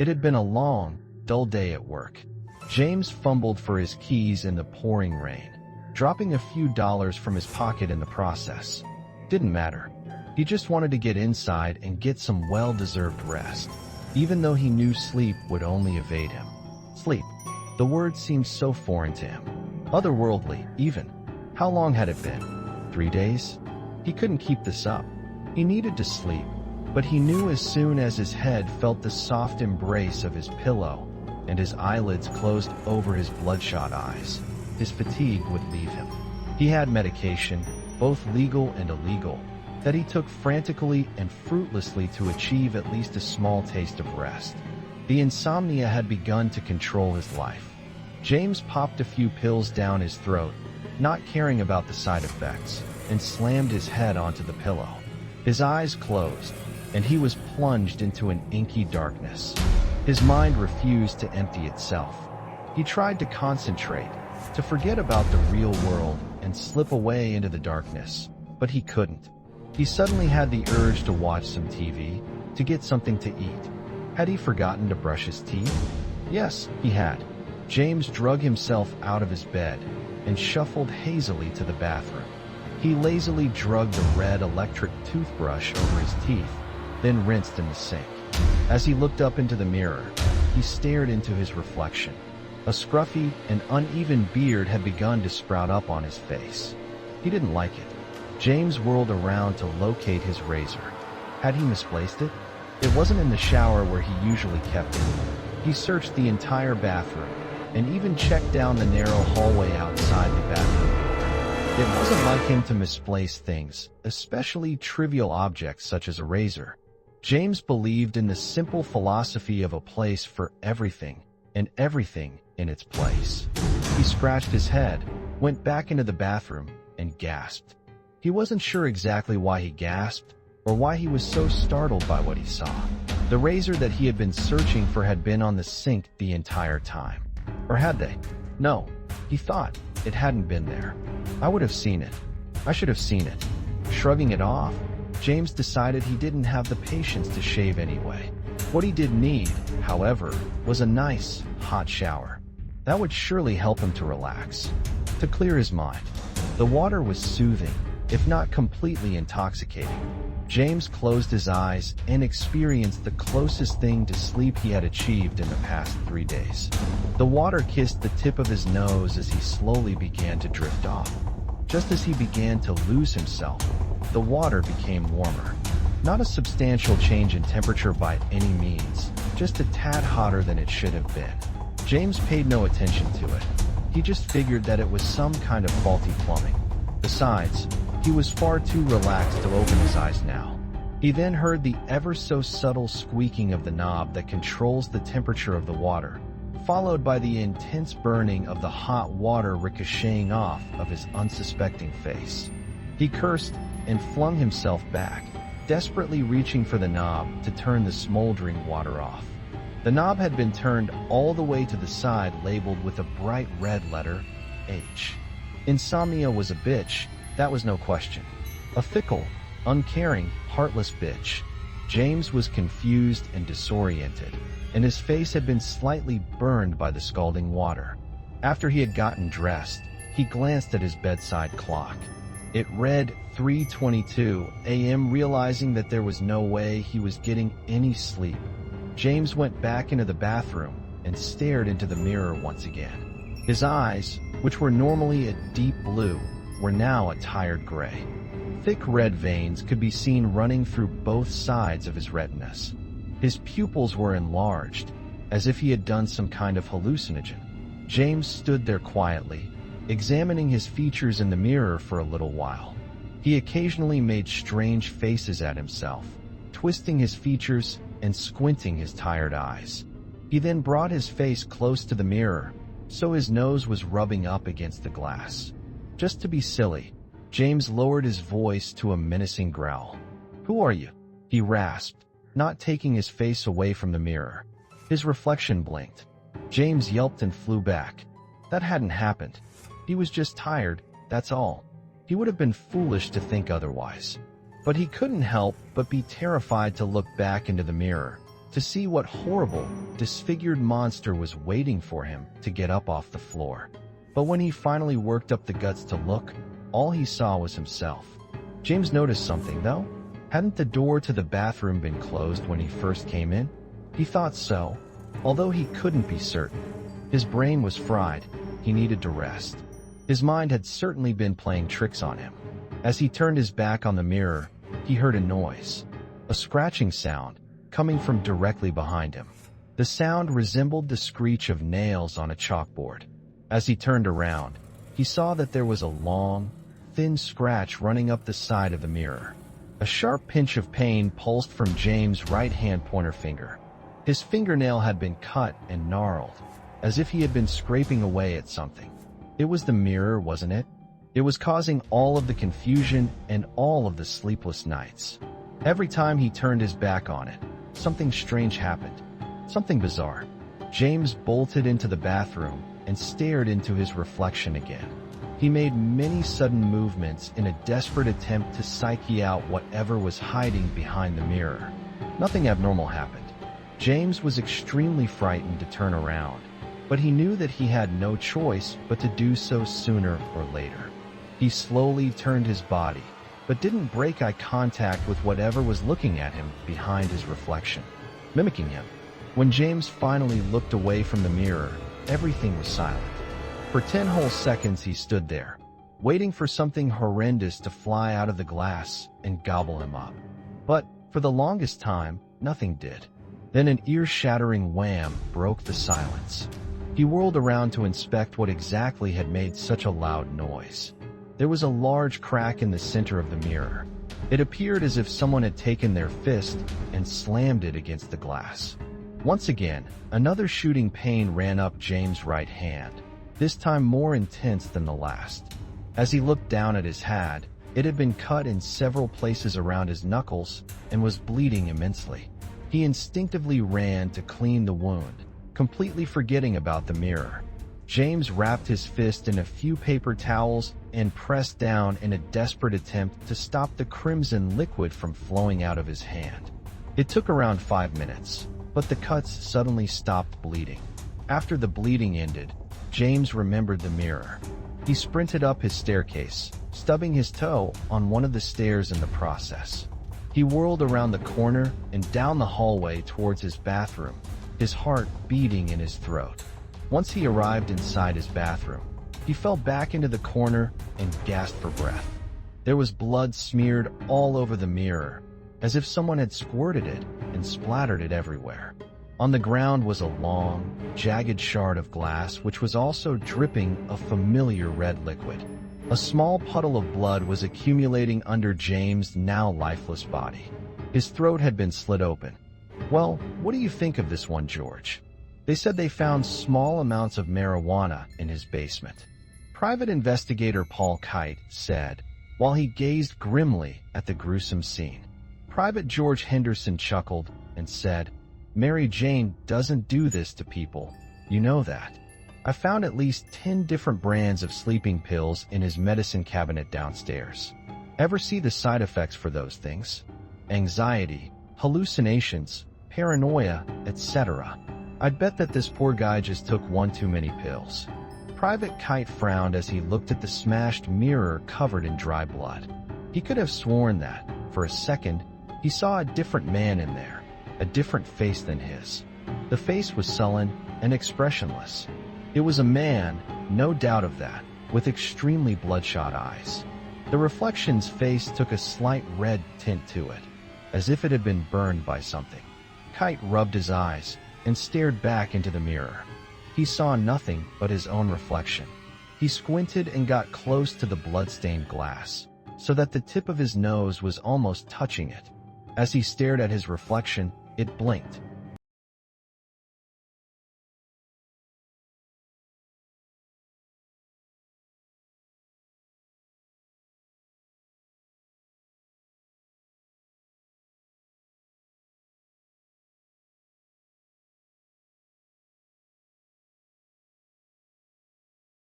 It had been a long, dull day at work. James fumbled for his keys in the pouring rain, dropping a few dollars from his pocket in the process. Didn't matter. He just wanted to get inside and get some well-deserved rest, even though he knew sleep would only evade him. Sleep. The word seemed so foreign to him. Otherworldly, even. How long had it been? 3 days? He couldn't keep this up. He needed to sleep, but he knew as soon as his head felt the soft embrace of his pillow and his eyelids closed over his bloodshot eyes, his fatigue would leave him. He had medication, both legal and illegal, that he took frantically and fruitlessly to achieve at least a small taste of rest. The insomnia had begun to control his life. James popped a few pills down his throat, not caring about the side effects, and slammed his head onto the pillow. His eyes closed, and he was plunged into an inky darkness. His mind refused to empty itself. He tried to concentrate, to forget about the real world and slip away into the darkness, but he couldn't. He suddenly had the urge to watch some TV, to get something to eat. Had he forgotten to brush his teeth? Yes, he had. James drug himself out of his bed and shuffled hazily to the bathroom. He lazily drugged the red electric toothbrush over his teeth, then rinsed in the sink. As he looked up into the mirror, he stared into his reflection. A scruffy and uneven beard had begun to sprout up on his face. He didn't like it. James whirled around to locate his razor. Had he misplaced it? It wasn't in the shower where he usually kept it. He searched the entire bathroom and even checked down the narrow hallway outside the bathroom door. It wasn't like him to misplace things, especially trivial objects such as a razor. James believed in the simple philosophy of a place for everything and everything in its place. He scratched his head, went back into the bathroom, and gasped. He wasn't sure exactly why he gasped or why he was so startled by what he saw. The razor that he had been searching for had been on the sink the entire time. Or had they? No, he thought it hadn't been there. I would have seen it. I should have seen it. Shrugging it off, James decided he didn't have the patience to shave anyway. What he did need, however, was a nice, hot shower. That would surely help him to relax, to clear his mind. The water was soothing, if not completely intoxicating. James closed his eyes and experienced the closest thing to sleep he had achieved in the past 3 days. The water kissed the tip of his nose as he slowly began to drift off. Just as he began to lose himself, the water became warmer. Not a substantial change in temperature by any means, just a tad hotter than it should have been. James paid no attention to it. He just figured that it was some kind of faulty plumbing. Besides, he was far too relaxed to open his eyes now. He then heard the ever-so-subtle squeaking of the knob that controls the temperature of the water, followed by the intense burning of the hot water ricocheting off of his unsuspecting face. He cursed and flung himself back, desperately reaching for the knob to turn the smoldering water off. The knob had been turned all the way to the side, labeled with a bright red letter, H. Insomnia was a bitch, that was no question. A fickle, uncaring, heartless bitch. James was confused and disoriented, and his face had been slightly burned by the scalding water. After he had gotten dressed, he glanced at his bedside clock. It read 3:22 a.m., realizing that there was no way he was getting any sleep. James went back into the bathroom and stared into the mirror once again. His eyes, which were normally a deep blue, were now a tired gray. Thick red veins could be seen running through both sides of his retinas. His pupils were enlarged, as if he had done some kind of hallucinogen. James stood there quietly, examining his features in the mirror for a little while. He occasionally made strange faces at himself, twisting his features and squinting his tired eyes. He then brought his face close to the mirror, so his nose was rubbing up against the glass. Just to be silly, James lowered his voice to a menacing growl. "Who are you?" he rasped, not taking his face away from the mirror. His reflection blinked. James yelped and flew back. That hadn't happened. He was just tired, that's all. He would have been foolish to think otherwise. But he couldn't help but be terrified to look back into the mirror, to see what horrible, disfigured monster was waiting for him to get up off the floor. But when he finally worked up the guts to look, all he saw was himself. James noticed something, though. Hadn't the door to the bathroom been closed when he first came in? He thought so, although he couldn't be certain. His brain was fried. He needed to rest. His mind had certainly been playing tricks on him. As he turned his back on the mirror, he heard a noise. A scratching sound, coming from directly behind him. The sound resembled the screech of nails on a chalkboard. As he turned around, he saw that there was a long, thin scratch running up the side of the mirror. A sharp pinch of pain pulsed from James' right-hand pointer finger. His fingernail had been cut and gnarled, as if he had been scraping away at something. It was the mirror, wasn't it? It was causing all of the confusion and all of the sleepless nights. Every time he turned his back on it, something strange happened. Something bizarre. James bolted into the bathroom and stared into his reflection again. He made many sudden movements in a desperate attempt to psyche out whatever was hiding behind the mirror. Nothing abnormal happened. James was extremely frightened to turn around, but he knew that he had no choice but to do so sooner or later. He slowly turned his body, but didn't break eye contact with whatever was looking at him behind his reflection, mimicking him. When James finally looked away from the mirror, everything was silent. For 10 whole seconds he stood there, waiting for something horrendous to fly out of the glass and gobble him up. But for the longest time, nothing did. Then an ear-shattering wham broke the silence. He whirled around to inspect what exactly had made such a loud noise. There was a large crack in the center of the mirror. It appeared as if someone had taken their fist and slammed it against the glass. Once again, another shooting pain ran up James' right hand, this time more intense than the last. As he looked down at his hand, it had been cut in several places around his knuckles and was bleeding immensely. He instinctively ran to clean the wound, completely forgetting about the mirror. James wrapped his fist in a few paper towels and pressed down in a desperate attempt to stop the crimson liquid from flowing out of his hand. It took around 5 minutes, but the cuts suddenly stopped bleeding. After the bleeding ended, James remembered the mirror. He sprinted up his staircase, stubbing his toe on one of the stairs in the process. He whirled around the corner and down the hallway towards his bathroom, his heart beating in his throat. Once he arrived inside his bathroom, he fell back into the corner and gasped for breath. There was blood smeared all over the mirror, as if someone had squirted it and splattered it everywhere. On the ground was a long, jagged shard of glass which was also dripping a familiar red liquid. A small puddle of blood was accumulating under James' now lifeless body. His throat had been slit open. Well, what do you think of this one, George? They said they found small amounts of marijuana in his basement. Private investigator Paul Kite said, while he gazed grimly at the gruesome scene. Private George Henderson chuckled and said, "Mary Jane doesn't do this to people. You know that. I found at least 10 different brands of sleeping pills in his medicine cabinet downstairs. Ever see the side effects for those things? Anxiety, hallucinations, paranoia, etc. I'd bet that this poor guy just took one too many pills." Private Kite frowned as he looked at the smashed mirror covered in dry blood. He could have sworn that, for a second, he saw a different man in there, a different face than his. The face was sullen and expressionless. It was a man, no doubt of that, with extremely bloodshot eyes. The reflection's face took a slight red tint to it, as if it had been burned by something. Kite rubbed his eyes and stared back into the mirror. He saw nothing but his own reflection. He squinted and got close to the blood-stained glass, so that the tip of his nose was almost touching it. As he stared at his reflection, it blinked,